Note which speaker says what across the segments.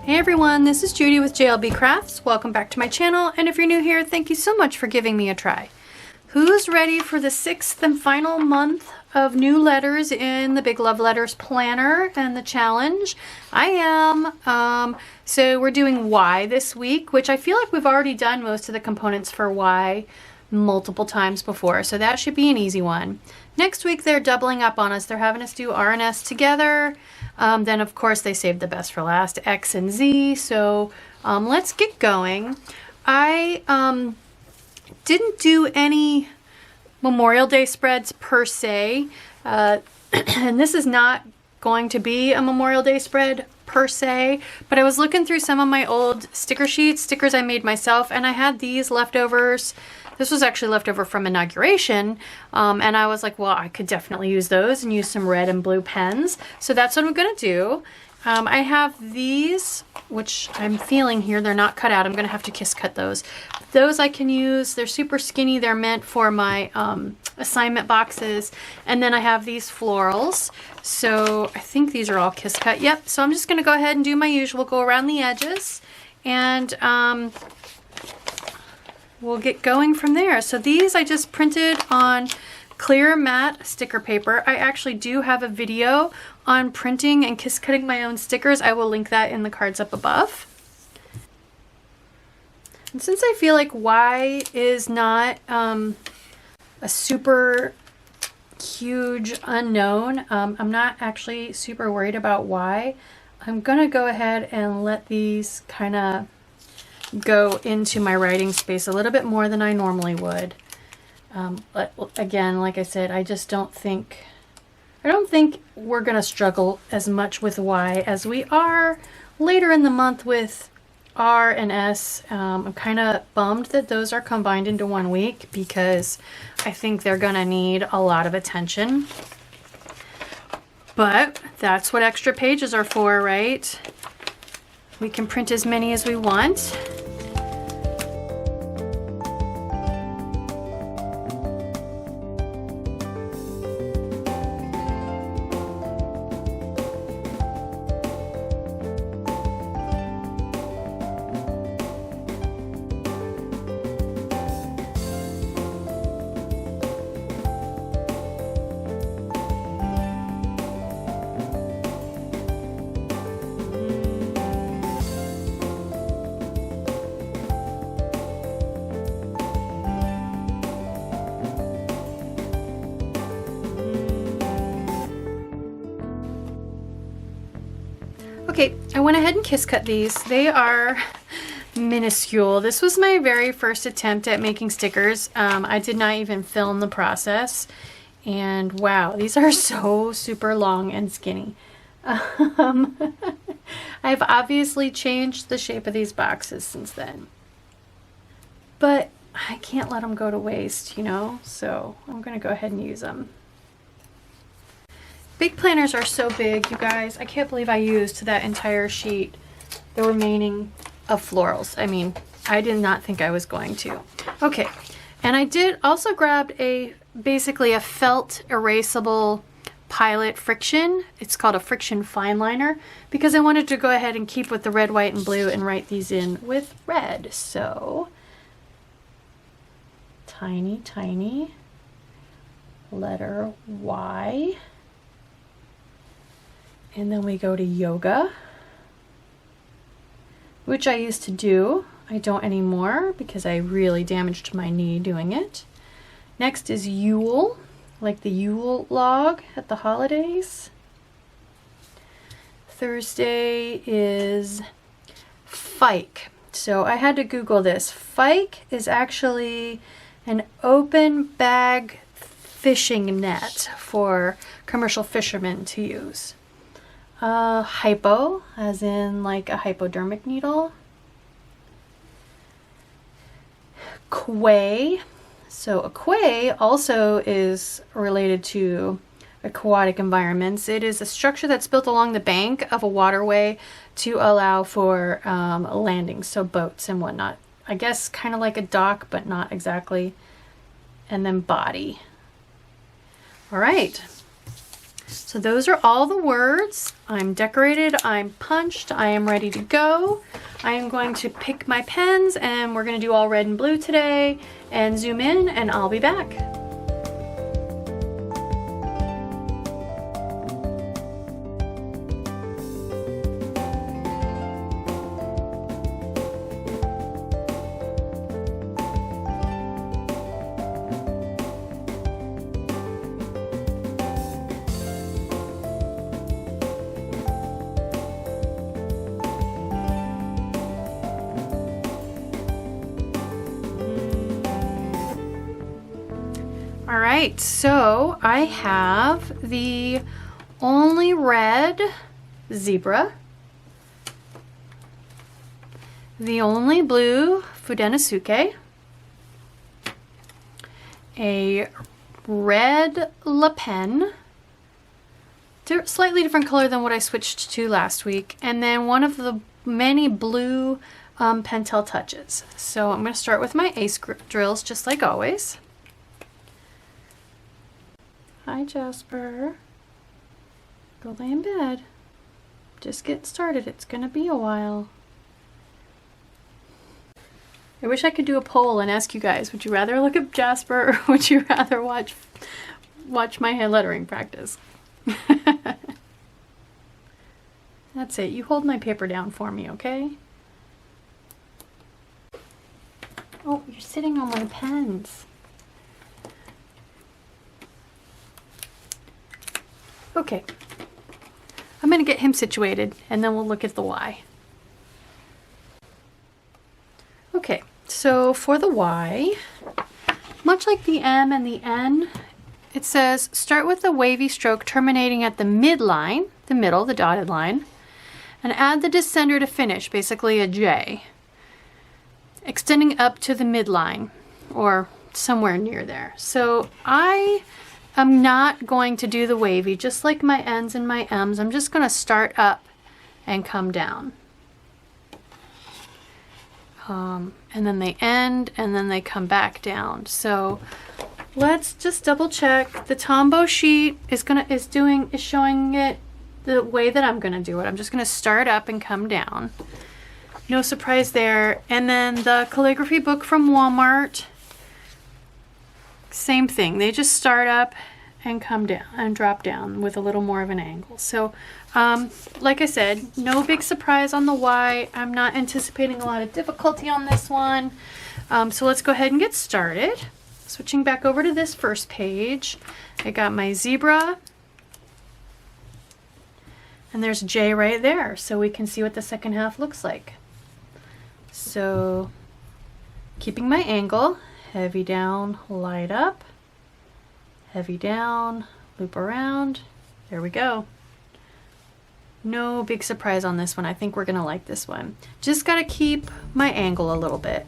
Speaker 1: Hey everyone, this is Judy with JLBCrafts. Welcome back to my channel, and if you're new here, thank you so much for giving me a try. Who's ready for the 6th and final month of new letters in the Big Love Letters planner and the challenge? I am. So we're doing Y this week, which I feel like we've already done most of the components for Y multiple times before, so that should be an easy one. Next week they're doubling up on us. They're having us do R and S together. Then of course they saved the best for last, X and Z. So let's get going. I didn't do any Memorial Day spreads per se, and this is not going to be a Memorial Day spread per se, but I was looking through some of my old sticker sheets, stickers I made myself, and I had these leftovers. This was actually leftover from inauguration, and I was like, well, I could definitely use those and use some red and blue pens. So that's what I'm gonna do. I have these, which I'm feeling here, they're not cut out. I'm gonna have to kiss cut those. Those I can use, they're super skinny. They're meant for my assignment boxes. And then I have these florals. So I think these are all kiss cut. Yep, so I'm just gonna go ahead and do my usual, go around the edges, and we'll get going from there. So these I just printed on clear matte sticker paper. I actually do have a video on printing and kiss cutting my own stickers. I will link that in the cards up above. And since I feel like Y is not a super huge unknown, I'm not actually super worried about Y. I'm gonna go ahead and let these kind of go into my writing space a little bit more than I normally would. But again, like I said, I don't think we're gonna struggle as much with Y as we are later in the month with R and S. I'm kind of bummed that those are combined into 1 week because I think they're gonna need a lot of attention. But that's what extra pages are for, right? We can print as many as we want. Okay, I went ahead and kiss cut these. They are minuscule. This was my very first attempt at making stickers. I did not even film the process. And wow, these are so super long and skinny. I've obviously changed the shape of these boxes since then. But I can't let them go to waste, you know? So I'm gonna go ahead and use them. Big planners are so big, you guys. I can't believe I used that entire sheet, the remaining of florals. I mean, I did not think I was going to. Okay, and I did also grab basically a felt erasable Pilot friction. It's called a friction fine liner because I wanted to go ahead and keep with the red, white, and blue and write these in with red. So, tiny, tiny letter Y. And then we go to yoga, which I used to do. I don't anymore because I really damaged my knee doing it. Next is Yule, like the Yule log at the holidays. Thursday is Fike. So I had to Google this. Fike is actually an open bag fishing net for commercial fishermen to use. Hypo, as in like a hypodermic needle. Quay. So a quay also is related to aquatic environments. It is a structure that's built along the bank of a waterway to allow for landings, so boats and whatnot. I guess kind of like a dock, but not exactly. And then body. All right. So those are all the words. I'm decorated, I'm punched, I am ready to go. I am going to pick my pens and we're going to do all red and blue today and zoom in and I'll be back. All right, so I have the only red zebra, the only blue Fudenosuke, a red Le Pen, slightly different color than what I switched to last week, and then one of the many blue Pentel touches. So I'm going to start with my ace drills just like always. Hi, Jasper. Go lay in bed. Just get started. It's gonna be a while. I wish I could do a poll and ask you guys, would you rather look at Jasper or would you rather watch my hand lettering practice? That's it. You hold my paper down for me, okay? Oh, you're sitting on my pens. Okay, I'm going to get him situated and then we'll look at the Y. Okay, so for the Y, much like the M and the N, it says start with a wavy stroke terminating at the midline, the middle, the dotted line, and add the descender to finish, basically a J, extending up to the midline or somewhere near there. So I'm not going to do the wavy, just like my N's and my M's. I'm just going to start up and come down. And then they end and then they come back down. So let's just double check. The Tombow sheet is showing it the way that I'm going to do it. I'm just going to start up and come down. No surprise there. And then the calligraphy book from Walmart, same thing. They just start up and come down and drop down with a little more of an angle. So like I said, no big surprise on the Y. I'm not anticipating a lot of difficulty on this one. So let's go ahead and get started. Switching back over to this first page, I got my zebra and there's J right there, so we can see what the second half looks like. So keeping my angle, heavy down, light up, heavy down, loop around. There we go. No big surprise on this one. I think we're gonna like this one. Just gotta keep my angle a little bit.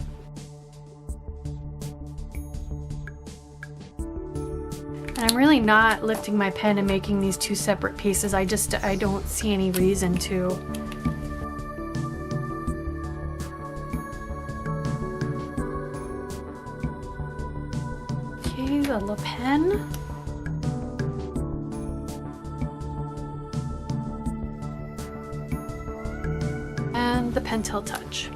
Speaker 1: And I'm really not lifting my pen and making these two separate pieces. I don't see any reason to. The Le Pen. And the Pentel touch.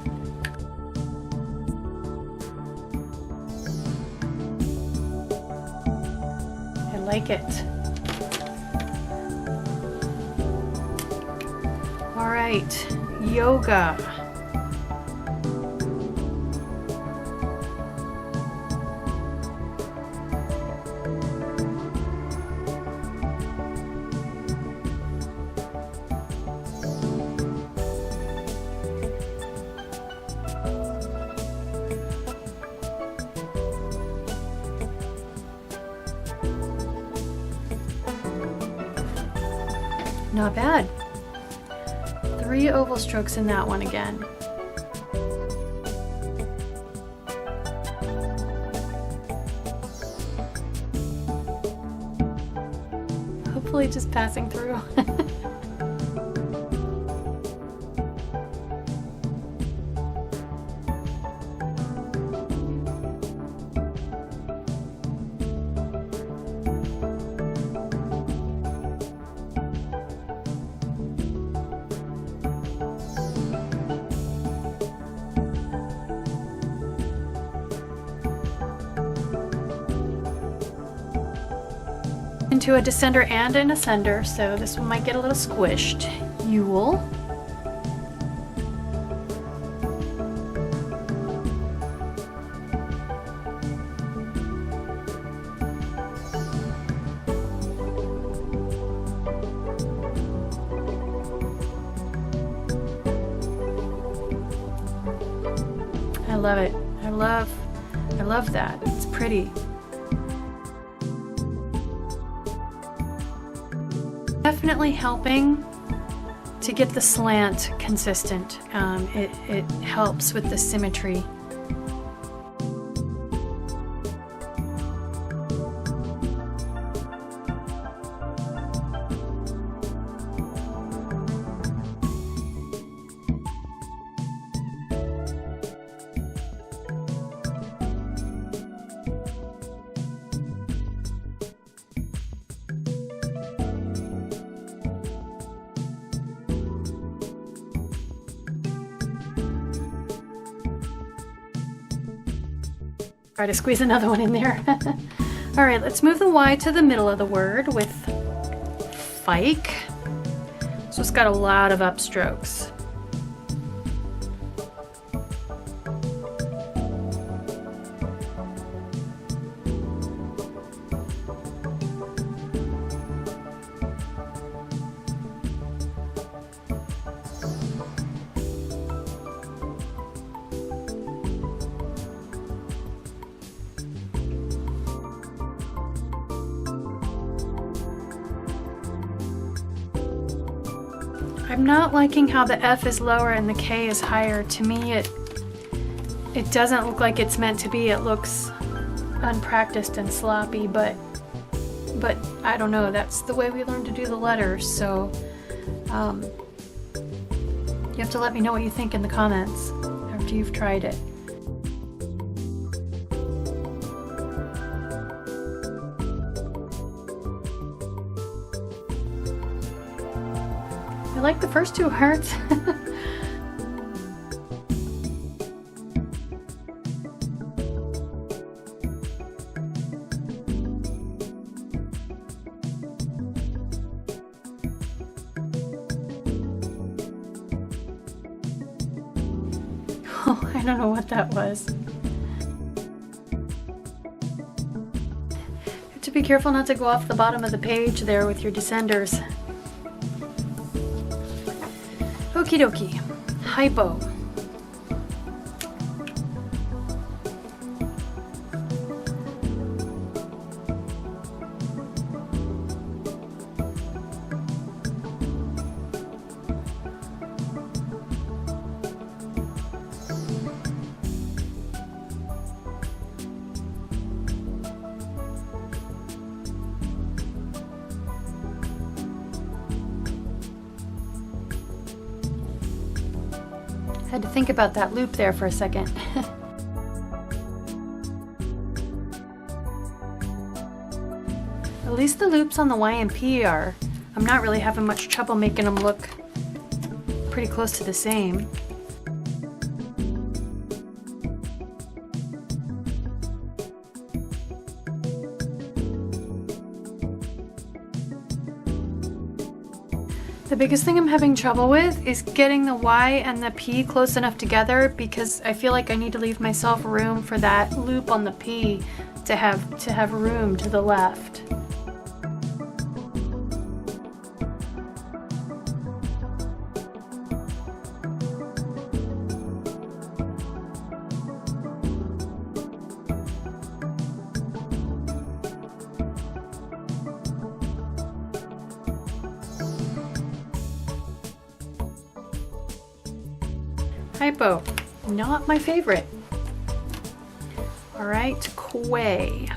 Speaker 1: I like it. All right, yoga. Not bad. 3 oval strokes in that one again. Hopefully just passing through. into a descender and an ascender, so this one might get a little squished. Yule. I love it. I love that. It's pretty. Definitely helping to get the slant consistent. It helps with the symmetry. Try to squeeze another one in there. All right, let's move the Y to the middle of the word with Fike. So it's got a lot of upstrokes. I'm not liking how the F is lower and the K is higher. To me, it doesn't look like it's meant to be. It looks unpracticed and sloppy, but I don't know. That's the way we learn to do the letters. So you have to let me know what you think in the comments after you've tried it. I like the first two hearts. Oh, I don't know what that was. You have to be careful not to go off the bottom of the page there with your descenders. Okie dokie. Hypo. Had to think about that loop there for a second. At least the loops on the Y and P are, I'm not really having much trouble making them look pretty close to the same. The biggest thing I'm having trouble with is getting the Y and the P close enough together, because I feel like I need to leave myself room for that loop on the P to have room to the left. Hypo, not my favorite. All right, Quay.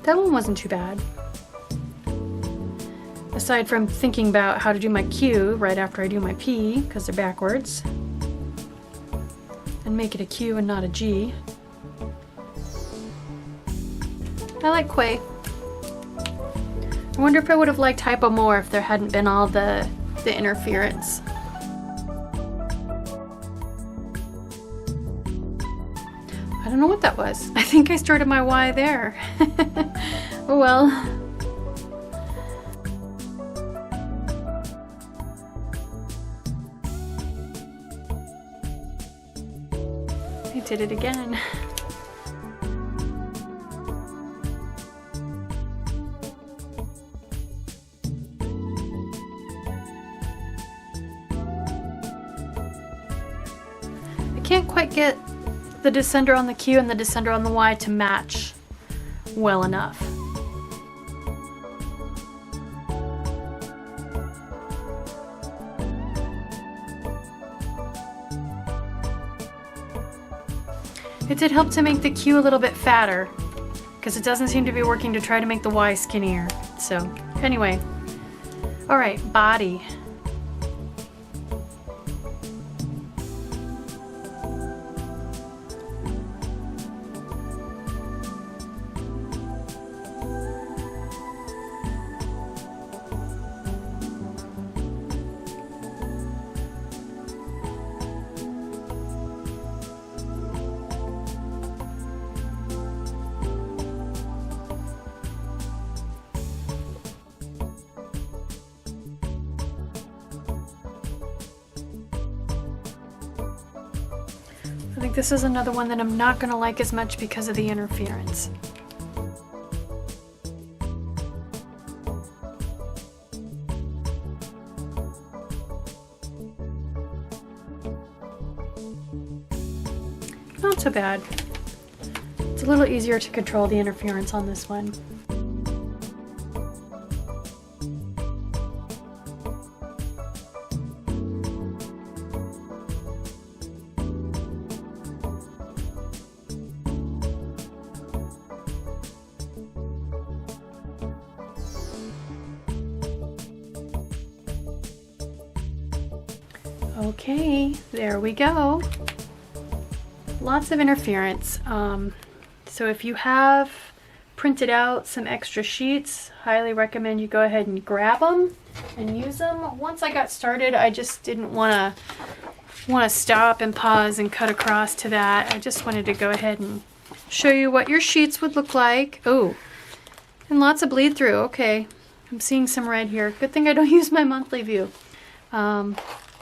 Speaker 1: That one wasn't too bad. Aside from thinking about how to do my Q right after I do my P, because they're backwards. and make it a Q and not a G. I like Quay. I wonder if I would have liked Hypo more if there hadn't been all the interference. I don't know what that was. I think I started my Y there. Oh well. I did it again. I can't quite get the descender on the Q and the descender on the Y to match well enough. It did help to make the Q a little bit fatter, because it doesn't seem to be working to try to make the Y skinnier. So anyway, all right, body. I think this is another one that I'm not going to like as much because of the interference. Not so bad. It's a little easier to control the interference on this one. Okay, there we go. Lots of interference. So if you have printed out some extra sheets, highly recommend you go ahead and grab them and use them. Once I got started, I just didn't want to stop and pause and cut across to that. I just wanted to go ahead and show you what your sheets would look like. Oh, and lots of bleed through. Okay, I'm seeing some red here. Good thing I don't use my monthly view.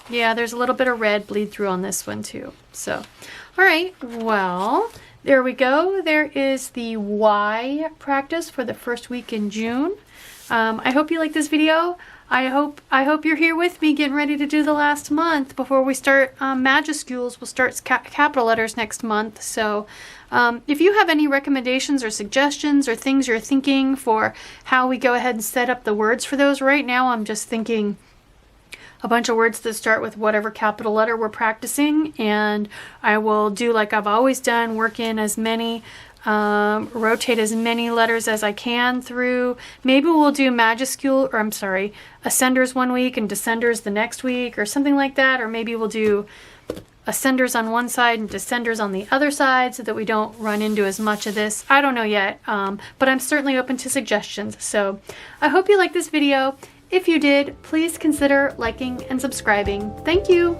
Speaker 1: Yeah, there's a little bit of red bleed through on this one too. So, all right, well, there we go. There is the Y practice for the first week in June. I hope you like this video. I hope you're here with me getting ready to do the last month before we start majuscules. We'll start capital letters next month. So if you have any recommendations or suggestions or things you're thinking for how we go ahead and set up the words for those, right now I'm just thinking a bunch of words that start with whatever capital letter we're practicing, and I will do like I've always done, work in as many, rotate as many letters as I can through. Maybe we'll do majuscule, or I'm sorry, ascenders one week and descenders the next week or something like that, or maybe we'll do ascenders on one side and descenders on the other side so that we don't run into as much of this. I don't know yet, but I'm certainly open to suggestions. So I hope you like this video. If you did, please consider liking and subscribing. Thank you.